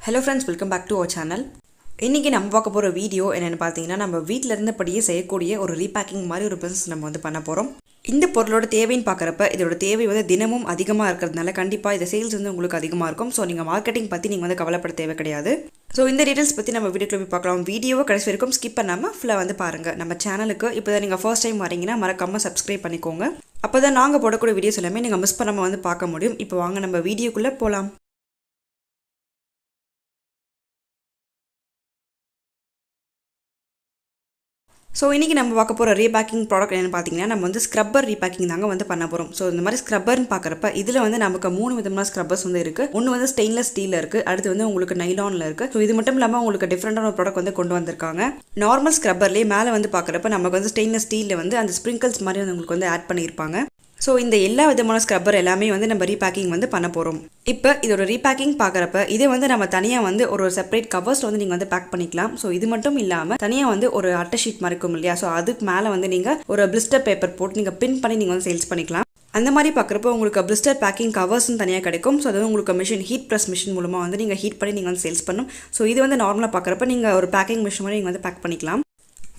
Hello friends, welcome back to our channel. இன்னைக்கு நம்ம பார்க்க போற வீடியோ என்னன்னு பார்த்தீங்கன்னா நம்ம வீட்ல இருந்தபடியே செய்யக்கூடிய ஒரு ரீபேக்கிங் மாதிரி ஒரு பிசினஸ் நம்ம வந்து பண்ண போறோம். இந்த பொருளோட தேவைன்னு பார்க்கறப்ப இதோட தேவை வந்து தினமும் அதிகமா இருக்கிறதுனால கண்டிப்பா இந்த சேல்ஸ் வந்து உங்களுக்கு அதிகமா இருக்கும். சோ நீங்க மார்க்கெட்டிங் பத்தி நீங்க வந்து கவலைப்பட தேவை கிடையாது. சோ இந்த டீடைல்ஸ் பத்தி நம்ம வீடியோக்குள்ள போய் பார்க்கலாம். வீடியோவை கடைசி வரைக்கும் ஸ்கிப் பண்ணாம ஃபுல்லா வந்து பாருங்க. நம்ம சேனலுக்கு இப்போதான் நீங்க ஃபர்ஸ்ட் டைம் வரீங்கன்னா மறக்காம சப்ஸ்கிரைப் பண்ணிக்கோங்க. அப்பதான் நாங்க போடக்கூடிய வீடியோஸ் எல்லாமே நீங்க மிஸ் பண்ணாம வந்து பார்க்க முடியும். இப்போ வாங்க நம்ம வீடியோக்குள்ள போலாம். ஸோ இன்றைக்கி நம்ம பார்க்க போகிற ரீபேக்கிங் ப்ராடக்ட் என்னென்னு பார்த்தீங்கன்னா நம்ம வந்து ஸ்க்ரப்பர் ரீபேக்கிங் தாங்க வந்து பண்ண போகிறோம். ஸோ இந்த மாதிரி ஸ்க்ரப்பர்னு பார்க்குறப்ப இதில் வந்து நமக்கு 3 விதமான ஸ்க்ரப்பர்ஸ் வந்து இருக்குது. ஒன்று வந்து ஸ்டெயின்லெஸ் ஸ்டீலில் இருக்குது, அடுத்து வந்து உங்களுக்கு நைலானில் இருக்குது. ஸோ இது மட்டும் இல்லாமல் உங்களுக்கு டிஃப்ரெண்டான ஒரு ப்ராடக்ட் வந்து கொண்டு வந்திருக்காங்க. நார்மல் ஸ்க்ரப்பர்லேயே மேலே வந்து பார்க்குறப்ப நமக்கு வந்து ஸ்டெயின்லெஸ் ஸ்டீலில் வந்து அந்த ஸ்ப்ரிங்கிள்ஸ் மாதிரி வந்து உங்களுக்கு வந்து ஆட் பண்ணியிருப்பாங்க. ஸோ இந்த எல்லா விதமான ஸ்க்ரப்பர் எல்லாமே வந்து நம்ம ரீபேக்கிங் வந்து பண்ண போகிறோம். இப்போ இதோட ரீபேக்கிங் பார்க்குறப்ப இதை வந்து நம்ம தனியாக வந்து ஒரு செப்பரேட் கவர்ஸில் வந்து நீங்கள் வந்து பேக் பண்ணிக்கலாம். ஸோ இது மட்டும் இல்லாமல் தனியாக வந்து ஒரு அட்டை ஷீட் மாதிரி இருக்கும் இல்லையா, ஸோ அதுக்கு மேலே வந்து நீங்கள் ஒரு பிளிஸ்டர் பேப்பர் போட்டு நீங்கள் பின் பண்ணி நீங்கள் வந்து சேல்ஸ் பண்ணிக்கலாம். அந்த மாதிரி பார்க்குறப்போ உங்களுக்கு பிளிஸ்டர் பேக்கிங் கவர்ஸ்னு தனியாக கிடைக்கும். ஸோ அது வந்து உங்களுக்கு மிஷின் ஹீட் ப்ரெஸ் மிஷின் மூலமாக வந்து நீங்கள் ஹீட் பண்ணி நீங்கள் வந்து சேல்ஸ் பண்ணணும். ஸோ இது வந்து நார்மலாக பார்க்குறப்ப நீங்கள் ஒரு பேக்கிங் மிஷின் மாதிரி நீங்கள் வந்து பேக் பண்ணிக்கலாம்.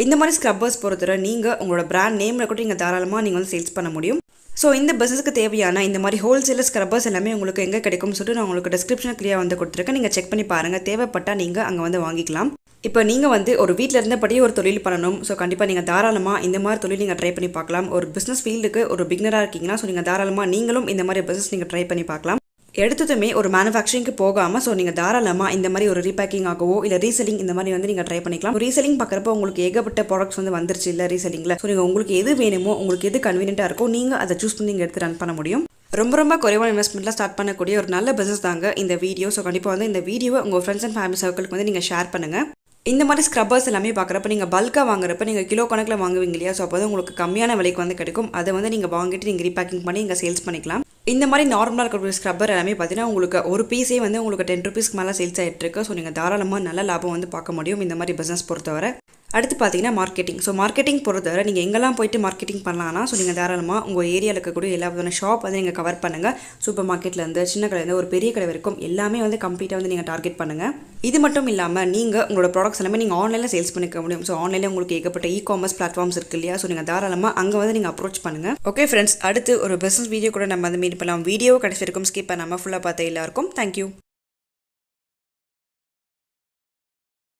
இந்த மாதிரி ஸ்க்ரப்பர்ஸ் பொறுத்தவரை நீங்கள் உங்களோட பிராண்ட் நேமில் கூட நீங்கள் தாராளமாக நீங்கள் வந்து சேல்ஸ் பண்ண முடியும். ஸோ இந்த பிஸ்னஸ்க்கு தேவையான இந்த மாதிரி ஹோல்சேல் ஸ்க்ரப்பர்ஸ் எல்லாமே உங்களுக்கு எங்கே கிடைக்கும்னு சொல்லிட்டு நான் உங்களுக்கு டிஸ்கிரிப்ஷன் கிளியராக வந்து கொடுத்துருக்கேன். நீங்கள் செக் பண்ணி பாருங்கள், தேவைப்பட்டால் நீங்கள் அங்கே வந்து வாங்கிக்கலாம். இப்போ நீங்கள் வந்து ஒரு வீட்டில் இருந்தபடியே ஒரு தொழில் பண்ணணும். ஸோ கண்டிப்பாக நீங்கள் தாராளமாக இந்த மாதிரி தொழில் நீங்கள் ட்ரை பண்ணி பார்க்கலாம். ஒரு பிஸ்னஸ் ஃபீல்டுக்கு ஒரு பிகினராக இருக்கீங்கன்னா ஸோ நீங்கள் தாராளமாக நீங்களும் இந்த மாதிரி பிஸ்னஸ் நீங்கள் ட்ரை பண்ணி பார்க்கலாம். எடுத்ததுமே ஒரு மேனுஃபேக்சரிங்க்கு போகாமல் ஸோ நீங்கள் தாராளமாக இந்த மாதிரி ஒரு ரீபேக்கிங் ஆகவோ இல்லை ரீசெல்லிங் இந்த மாதிரி வந்து நீங்கள் ட்ரை பண்ணிக்கலாம். ரீசெல்லிங் பார்க்குறப்போ உங்களுக்கு ஏகப்பட்ட ப்ராடக்ட்ஸ் வந்து வந்துருச்சு இல்லை ரீசெல்லிங்கில். ஸோ நீங்கள் உங்களுக்கு எது வேணுமோ, உங்களுக்கு எது கன்வீனியன்ட்டாக இருக்கோ நீங்கள் அதை சூஸ் பண்ணி நீங்கள் எடுத்து ரன் பண்ண முடியும். ரொம்ப குறைவான இன்வெஸ்ட்மெண்ட்டில் ஸ்டார்ட் பண்ணக்கூடிய ஒரு நல்ல பிஸ்னஸ் தாங்க இந்த வீடியோ. ஸோ கண்டிப்பாக வந்து இந்த வீடியோவை உங்கள் ஃப்ரெண்ட்ஸ் அண்ட் ஃபேமிலி சர்க்கிளுக்கு வந்து நீங்கள் ஷேர் பண்ணுங்கள். இந்த மாதிரி ஸ்க்ரப்பர்ஸ் எல்லாமே பார்க்குறப்ப நீங்கள் பல்காக வாங்குறப்ப நீங்கள் கிலோ கணக்கில் வாங்குவீங்க இல்லையா, ஸோ அப்போ வந்து உங்களுக்கு கம்மியான விலைக்கு வந்து கிடைக்கும். அதை வந்து நீங்கள் வாங்கிட்டு நீங்கள் ரீபேக்கிங் பண்ணி நீங்கள் சேல்ஸ் பண்ணிக்கலாம். இந்த மாதிரி நார்மலாக இருக்கிற ஸ்க்ரப்பர் எல்லாமே பார்த்தீங்கன்னா உங்களுக்கு ஒரு பீஸே வந்து உங்களுக்கு 10 ரூபீஸ்க்கு மேலே சேல்ஸ் ஆகிட்டு இருக்கு. ஸோ நீங்கள் தாராளமாக நல்ல லாபம் வந்து பார்க்க முடியும் இந்த மாதிரி பிஸ்னஸ் பொறுத்தவரை. அடுத்து பார்த்தீங்கன்னா மார்க்கெட்டிங். ஸோ மார்க்கெட்டிங் பொறுத்தவரை நீங்கள் எங்கெல்லாம் போயிட்டு மார்க்கெட்டிங் பண்ணலாம்னா ஸோ நீங்கள் தாராளமாக உங்கள் ஏரியாவில் இருக்கக்கூடிய எல்லா விதமான ஷாப் வந்து நீங்கள் கவர் பண்ணுங்கள். சூப்பர் மார்க்கெட்லேருந்து சின்ன கடையிலேருந்து ஒரு பெரிய கடை வரைக்கும் எல்லாமே வந்து கம்ப்ளீட்டாக வந்து நீங்கள் டார்கெட் பண்ணுங்கள். இது மட்டும் இல்லாமல் நீங்கள் உங்களோட ப்ராடக்ட்ஸ் எல்லாமே நீங்கள் ஆன்லைனில் சேல்ஸ் பண்ணிக்க முடியும். ஸோ ஆன்லைனில் உங்களுக்கு ஏகப்பட்ட இ-காமர்ஸ் பிளாட்ஃபார்ம்ஸ் இருக்குது இல்லையா, ஸோ நீங்கள் தாராளமாக அங்கே வந்து நீங்கள் அப்ரோச் பண்ணுங்கள். ஓகே ஃப்ரெண்ட்ஸ், அடுத்து ஒரு பிஸ்னஸ் வீடியோ கூட நம்ம வந்து மீட் பண்ணலாம். வீடியோ கடைசி வரைக்கும் ஸ்கிப் பண்ணாமல் ஃபுல்லாக பார்த்த எல்லாருக்கும் தேங்க்யூ.